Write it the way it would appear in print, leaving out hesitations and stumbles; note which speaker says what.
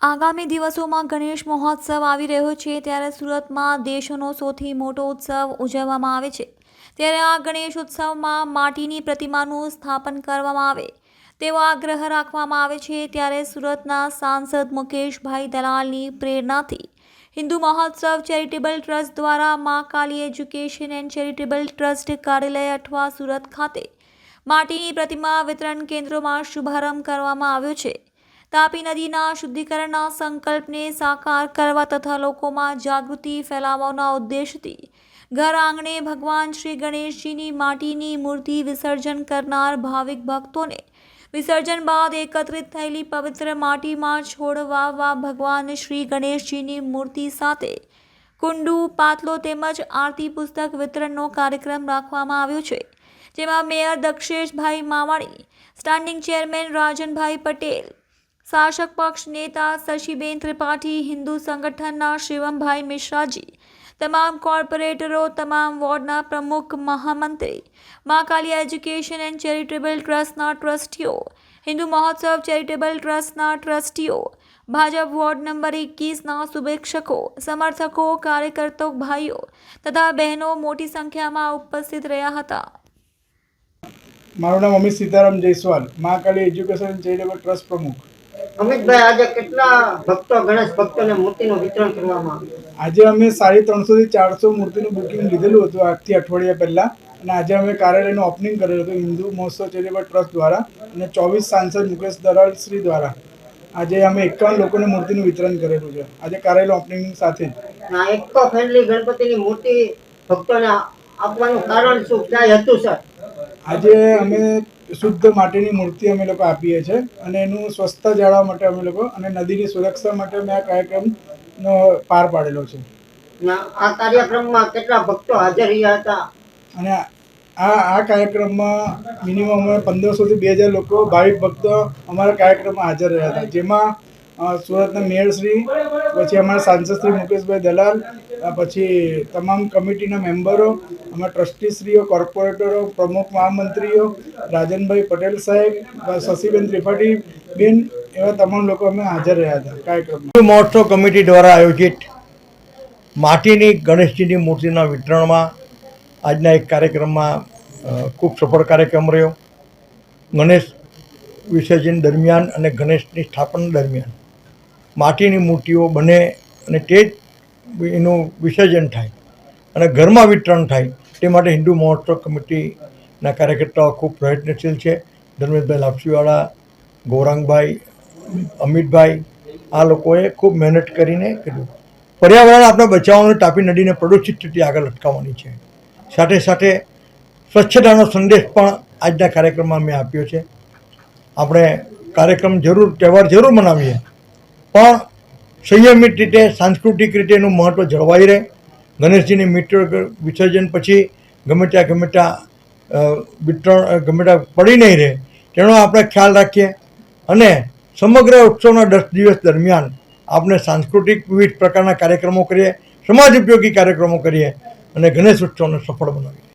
Speaker 1: આગામી દિવસોમાં ગણેશ મહોત્સવ આવી રહ્યો છે ત્યારે સુરતમાં દેશનો સૌથી મોટો ઉત્સવ ઉજવવામાં આવે છે ત્યારે આ ગણેશ ઉત્સવમાં માટીની પ્રતિમાનું સ્થાપન કરવામાં આવે તેવો આગ્રહ રાખવામાં આવે છે ત્યારે સુરતના સાંસદ મુકેશભાઈ દલાલની પ્રેરણાથી હિન્દુ મહોત્સવ ચેરિટેબલ ટ્રસ્ટ દ્વારા મા કાલી એજ્યુકેશન એન્ડ ચેરિટેબલ ટ્રસ્ટ કાર્યાલય અઠવા સુરત ખાતે માટીની પ્રતિમા વિતરણ કેન્દ્રોમાં શુભારંભ કરવામાં આવ્યો છે। તાપી નદીના શુદ્ધિકરણના સંકલ્પને સાકાર કરવા તથા લોકોમાં જાગૃતિ ફેલાવવાના ઉદ્દેશથી ઘર આંગણે ભગવાન શ્રી ગણેશજીની માટીની મૂર્તિ વિસર્જન કરનાર ભાવિક ભક્તોને વિસર્જન બાદ એકત્રિત થયેલી પવિત્ર માટીમાં છોડ વાવવા ભગવાન શ્રી ગણેશજીની મૂર્તિ સાથે કુંડુ પાતલો તેમજ આરતી પુસ્તક વિતરણનો કાર્યક્રમ રાખવામાં આવ્યો છે, જેમાં mayor Daksheshbhai Mavani, standing chairman રાજનભાઈ Patel, શાસક પક્ષ નેતા શશીબેન ત્રિપાઠી, હિન્દુ સંગઠનના શિવમભાઈ મિશ્રાજી, તમામ કોર્પોરેટરો, તમામ વોર્ડના પ્રમુખ, મહામંત્રી, મા કાલી એજ્યુકેશન એન્ડ ચેરિટેબલ ટ્રસ્ટના ટ્રસ્ટીઓ, હિન્દુ મહોત્સવ ચેરિટેબલ ટ્રસ્ટના ટ્રસ્ટીઓ, ભાજપ વોર્ડ નંબર 21ના શુભેચ્છકો, સમર્થકો, કાર્યકર્તાઓ, ભાઈઓ તથા બહેનો મોટી સંખ્યામાં ઉપસ્થિત રહ્યા હતા।
Speaker 2: મારું નામ અમિત સીતારામ જયસ્વાલ, મા કાલી એજ્યુકેશન એન્ડ ચેરિટેબલ ટ્રસ્ટ પ્રમુખ।
Speaker 3: અમિતભાઈ, આજે કેટલા ભક્તો ગણેશ ભક્તોને મૂર્તિનું વિતરણ કરવામાં આવ્યું?
Speaker 2: આજે અમે 350 થી 400 મૂર્તિનું બુકિંગ લીધેલું હતું આજથી અઠવાડિયા પહેલાં, અને આજે અમે કાર્યાલયનું ઓપનિંગ કરેલું હતું હિન્દુ મહોત્સવ ચેરિટેબલ ટ્રસ્ટ દ્વારા અને 24 સાંસદ મુકેશ દલાલ શ્રી દ્વારા। આજે અમે 51 લોકોને મૂર્તિનું વિતરણ કરેલું છે આજે કાર્યાલય ઓપનિંગ સાથે જ।
Speaker 3: ઇકો ફ્રેન્ડલી ગણપતિની મૂર્તિ ભક્તોને આપવાનું કારણ શું, ક્યાં હતું સર?
Speaker 2: આજે અમે શુદ્ધ માટીની મૂર્તિ અમે લોકો આપીએ છીએ અને એનું સ્વચ્છતા જાળવવા માટે અમે લોકો અને નદીની સુરક્ષા માટે અમે આ કાર્યક્રમનો પાર પાડેલો છે।
Speaker 3: આ કાર્યક્રમમાં કેટલા ભક્તો હાજર રહ્યા હતા?
Speaker 2: અને આ કાર્યક્રમમાં મિનિમમ 1500 થી 2000 લોકો ભાવિક ભક્તો અમારા કાર્યક્રમમાં હાજર રહ્યા હતા, જેમાં સુરતના મેયરશ્રી, પછી અમારા સાંસદ શ્રી મુકેશભાઈ દલાલ, પછી તમામ કમિટીના મેમ્બરો, અમારા ટ્રસ્ટીશ્રીઓ, કોર્પોરેટરો, પ્રમુખ મહામંત્રીઓ, રાજનભાઈ પટેલ સાહેબ, શશીબેન ત્રિપાઠી બેન, એવા તમામ લોકો અમે હાજર રહ્યા હતા કાર્યક્રમમાં।
Speaker 4: મહોત્સવ કમિટી દ્વારા આયોજિત માટીની ગણેશજીની મૂર્તિના વિતરણમાં આજના એક કાર્યક્રમમાં ખૂબ સફળ કાર્યક્રમ રહ્યો। ગણેશ વિસર્જન દરમિયાન અને ગણેશની સ્થાપના દરમિયાન માટીની મૂર્તિઓ બને અને તે જ એનું વિસર્જન થાય અને ઘરમાં વિતરણ થાય તે માટે હિન્દુ મહોત્સવ કમિટીના કાર્યકર્તાઓ ખૂબ પ્રયત્નશીલ છે। ધર્મેશભાઈ લાપસીવાળા, ગૌરાંગભાઈ, અમિતભાઈ, આ લોકોએ ખૂબ મહેનત કરીને કર્યું। પર્યાવરણ આપણે બચાવવાનું, તાપી નદીને પ્રદૂષિત થતી આગળ અટકાવવાની છે, સાથે સાથે સ્વચ્છતાનો સંદેશ પણ આજના કાર્યક્રમમાં મેં આપ્યો છે। આપણે કાર્યક્રમ જરૂર, તહેવાર જરૂર મનાવીએ, પણ સંયમિત રીતે, સાંસ્કૃતિક રીતે એનું મહત્ત્વ જળવાઈ રહે। ગણેશજીની મીટર વિસર્જન પછી ગમે ત્યાં વિતરણ ગમે ત્યાં પડી નહીં રહે તેનો આપણે ખ્યાલ રાખીએ અને સમગ્ર ઉત્સવના 10 દિવસ દરમિયાન આપણે સાંસ્કૃતિક વિવિધ પ્રકારના કાર્યક્રમો કરીએ, સમાજ ઉપયોગી કાર્યક્રમો કરીએ અને ગણેશ ઉત્સવને સફળ બનાવીએ।